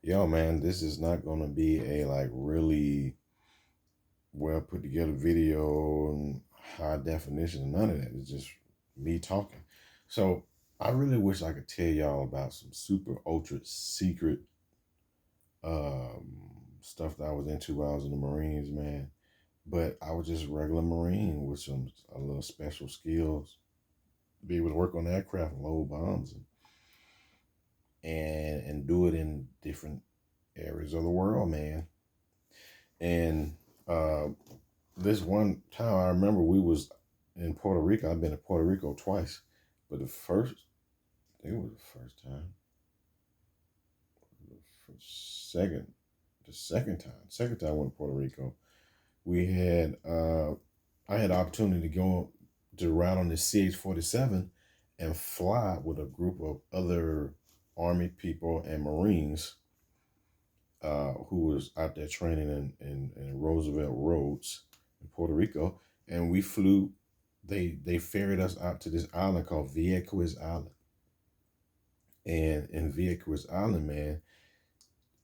Yo, man, this is not gonna be a like really well put together video and high definition. None of that. It's just me talking. So I really wish I could tell y'all about some super ultra secret stuff that I was into while I was in the Marines, man. But I was just a regular Marine with some a little special skills, be able to work on aircraft and load bombs and do it in different areas of the world, man. And uh, this one time I remember we was in Puerto Rico. I've been to Puerto Rico twice, but I think it was the first time, second, second time I went to Puerto Rico. We had I had the opportunity to go to ride on the CH-47 and fly with a group of other Army people and Marines who was out there training in Roosevelt Roads in Puerto Rico, and we flew. They ferried us out to this island called Vieques Island, and in Vieques Island, man,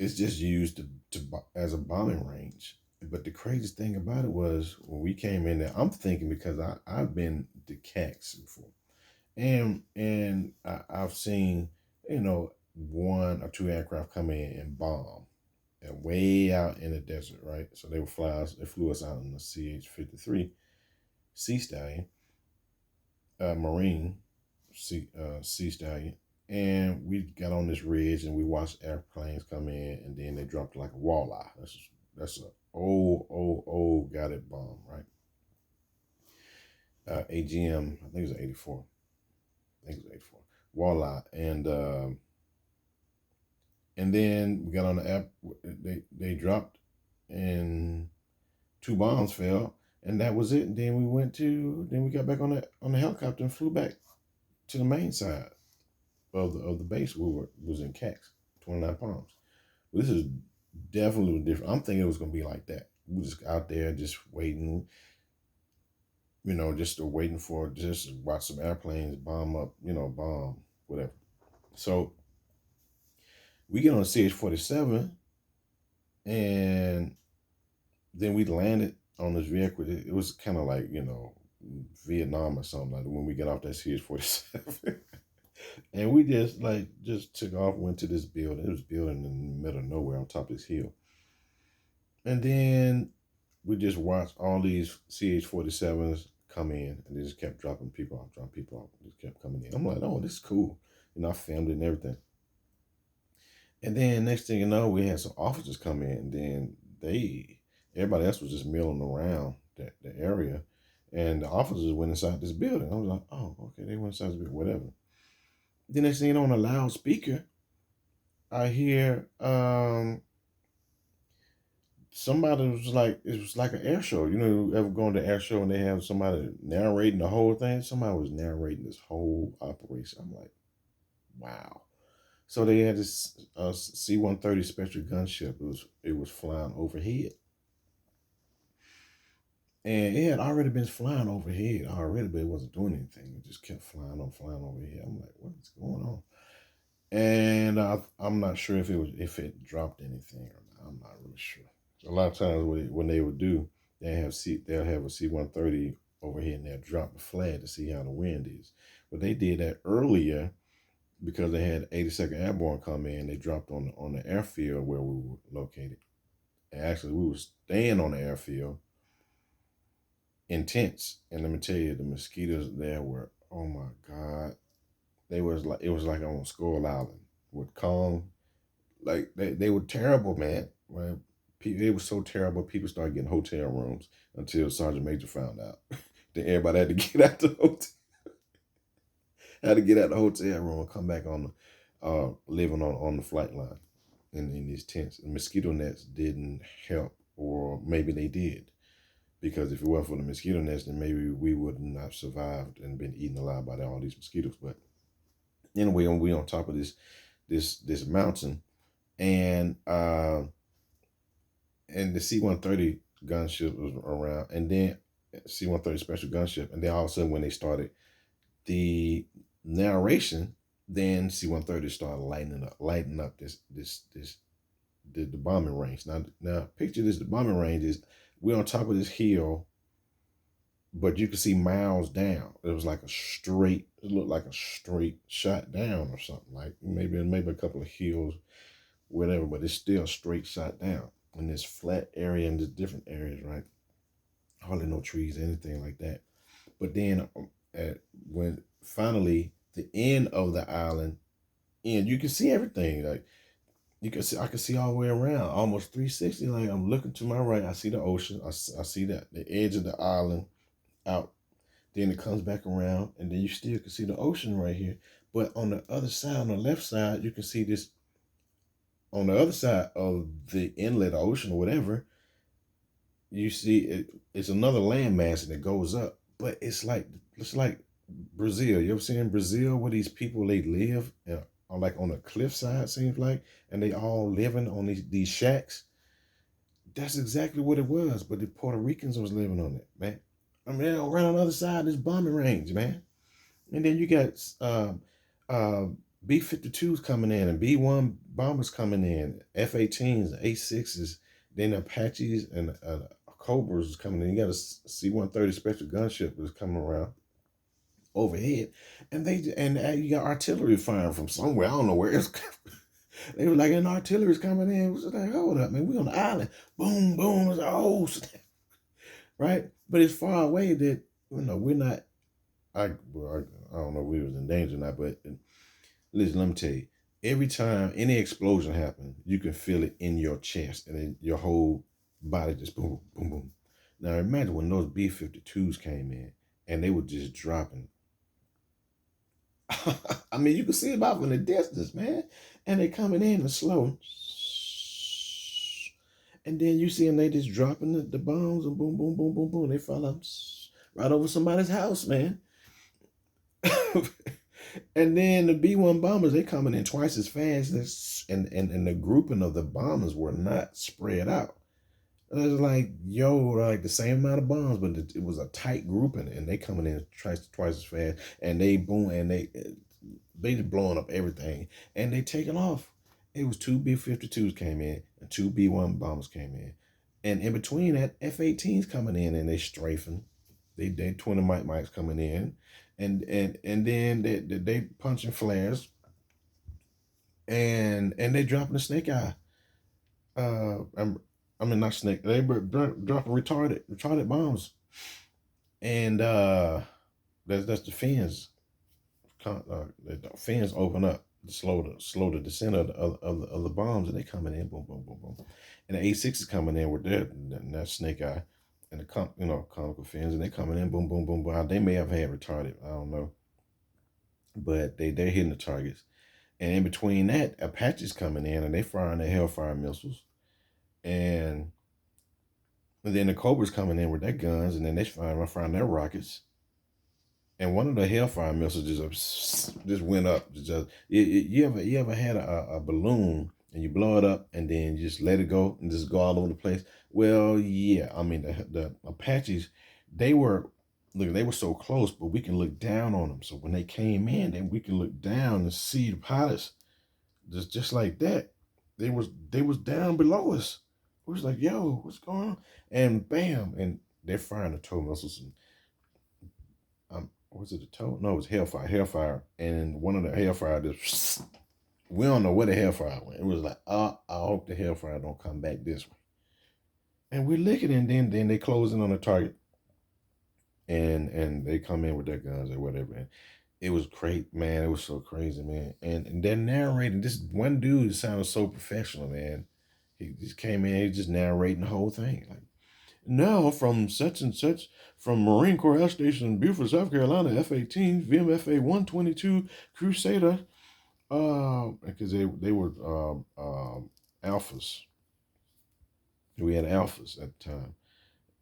it's just used as a bombing range. But the craziest thing about it was when we came in there, I'm thinking because I've been to CAX before, I've seen one or two aircraft come in and bomb and way out in the desert, right? So they flew us out in the CH-53 Sea Stallion, Marine Sea Stallion, and we got on this ridge and we watched airplanes come in, and then they dropped like a walleye. That's a old got it bomb, right? AGM, I think it was 84. I think it was 84 walleye, and then we got on the app. They dropped, and two bombs fell, and that was it. And then we got back on the helicopter and flew back to the main side of the base. Was in CAX, 29 Palms. This is definitely different. I'm thinking it was gonna be like that. We were just out there just waiting, just waiting for just watch some airplanes bomb up, bomb whatever. So we get on the CH-47, and then we landed on this vehicle. It was kind of like, Vietnam or something like that when we got off that CH-47. And we just took off, went to this building. It was a building in the middle of nowhere on top of this hill. And then we just watched all these CH-47s come in, and they just kept dropping people off, Just kept coming in. I'm like, oh, this is cool. I filmed it and everything. And then next thing you know, we had some officers come in, and then everybody else was just milling around the area, and the officers went inside this building. I was like, oh, okay, they went inside this building, whatever. The next thing you know, on a loudspeaker, I hear somebody was like, it was like an air show. You ever go on the air show and they have somebody narrating the whole thing? Somebody was narrating this whole operation. I'm like, wow. So they had this C-130 special gunship. It was flying overhead, and it had already been flying overhead already, but it wasn't doing anything. It just kept flying overhead. I'm like, what is going on? And I'm not sure if it dropped anything or not. I'm not really sure. So a lot of times when they would do, they'll have a C-130 overhead and they'll drop the flag to see how the wind is. But they did that earlier because they had 82nd Airborne come in. They dropped on the airfield where we were located. And actually, we were staying on the airfield in tents. And let me tell you, the mosquitoes there were, oh my God, it was like on Skull Island with Kong. Like they were terrible, man. Right? It was so terrible. People started getting hotel rooms until Sergeant Major found out. Then everybody had to get out the hotel. Had to get out the hotel room and come back on the living on the flight line in these tents. The mosquito nets didn't help, or maybe they did, because if it weren't for the mosquito nets, then maybe we would not have survived and been eaten alive by all these mosquitoes. But anyway, we on top of this mountain, and the C-130 gunship was around, and then C-130 special gunship, and then all of a sudden when they started the narration, then C-130 started lighting up this the bombing range. Now picture this: the bombing range is we're on top of this hill, but you can see miles down. It was like a straight. It looked like a straight shot down or something. Like maybe a couple of hills, whatever. But it's still a straight shot down in this flat area and the different areas, right? Hardly no trees, anything like that. But then when finally the end of the island, and you can see everything. Like you can see, I can see all the way around, almost 360. Like I'm looking to my right, I see the ocean. I see that the edge of the island out. Then it comes back around, and then you still can see the ocean right here. But on the other side, on the left side, you can see this. On the other side of the inlet, or ocean, or whatever, you see it's another landmass, and it goes up. But it's like Brazil. You ever seen Brazil where these people they live on like on a cliffside, seems like, and they all living on these shacks. That's exactly what it was. But the Puerto Ricans was living on it, man. I mean, right on the other side of this bombing range, man. And then you got uh, B-52s coming in and B-1 bombers coming in, F-18s, A-6s, then Apaches and Cobras coming in. You got a C-130 special gunship that's coming around overhead, and you got artillery firing from somewhere. I don't know where it's. They were like, and artillery's coming in. It was like, hold up, man, we on the island. Boom, boom. It was like, oh, snap. Right? But it's far away that we're not. I don't know if we was in danger or not, but listen, let me tell you. Every time any explosion happens, you can feel it in your chest, and then your whole body just boom, boom, boom. Now imagine when those B-52s came in, and they were just dropping. I mean, you can see it off in the distance, man. And they coming in and slow. And then you see them, they just dropping the bombs and boom, boom, boom, boom, boom. They fall up right over somebody's house, man. And then the B-1 bombers, they coming in twice as fast, and the grouping of the bombers were not spread out. It was like, yo, like the same amount of bombs, but it was a tight grouping, and they coming in twice as fast, and they boom, and they just blowing up everything, and they taking off. It was two B-52s came in, and two B-1 bombers came in, and in between that, F-18s coming in, and they strafing. They 20 Mikes coming in, and then they punching flares, and they dropping the snake eye. I mean not snake. They were dropping retarded bombs, and that's the fins. The fins open up to slow the descent of the bombs, and they coming in boom boom boom boom, and the A6 is coming in with that snake eye, and the conical fins, and they coming in boom boom boom boom. They may have had retarded, I don't know, but they're hitting the targets, and in between that, Apaches coming in, and they firing their Hellfire missiles, and then the Cobras coming in with their guns, and then they firing their rockets. And one of the Hellfire missiles just went up. You ever had a balloon and you blow it up and then you just let it go and just go all over the place? Well, yeah. I mean, the Apaches, they were so close, but we can look down on them. So when they came in, then we can look down and see the pilots just like that. They was down below us. It was like, yo, what's going on? And bam, and they're firing the tow missiles. And was it a tow? No, it was Hellfire. And one of the Hellfire just, we don't know where the Hellfire went. It was like, I hope the Hellfire don't come back this way. And we're looking, and then they close in on the target. And they come in with their guns or whatever. And it was great, man. It was so crazy, man. And they're narrating. This one dude sounded so professional, man. He just came in, he just narrating the whole thing. Like, now from such and such, from Marine Corps Air Station in Beaufort, South Carolina, F-18, VMFA 122 Crusader, because they were alphas. We had alphas at the time,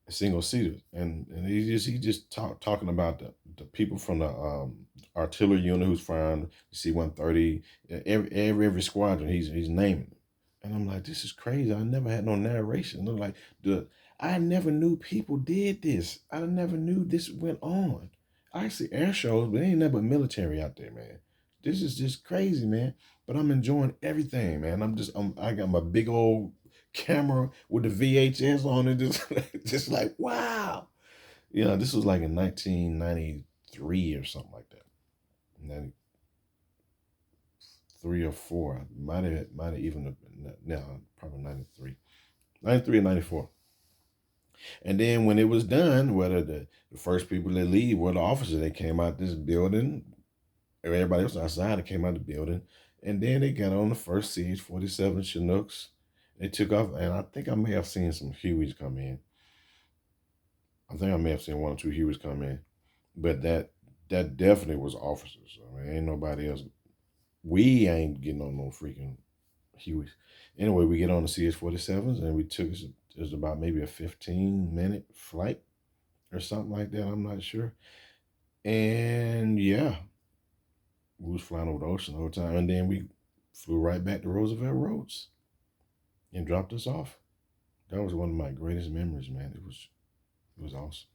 single seaters, and he just talking about the people from the artillery unit who's firing C-130, every squadron he's naming. And I'm like, this is crazy. I never had no narration. I'm like, I never knew people did this. I never knew this went on. I see air shows, but ain't never military out there, man. this is just crazy, man. But I'm enjoying everything, man. I got my big old camera with the VHS on it, just like wow. This was like in 1993 or something like that. 93 or 4. Might have even been no, probably 93. 93 or 94. And then when it was done, whether the first people that leave were the officers, they came out this building, everybody else outside, they came out the building, and then they got on the first CH-47 Chinooks. They took off, and I think I may have seen some Hueys come in. I think I may have seen one or two Hueys come in, but that definitely was officers. I mean, ain't nobody else. We ain't getting on no freaking Hueys. Anyway, we get on the CH-47s, and it was about maybe a 15-minute flight or something like that. I'm not sure. And yeah, we was flying over the ocean the whole time, and then we flew right back to Roosevelt Roads and dropped us off. That was one of my greatest memories, man. It was awesome.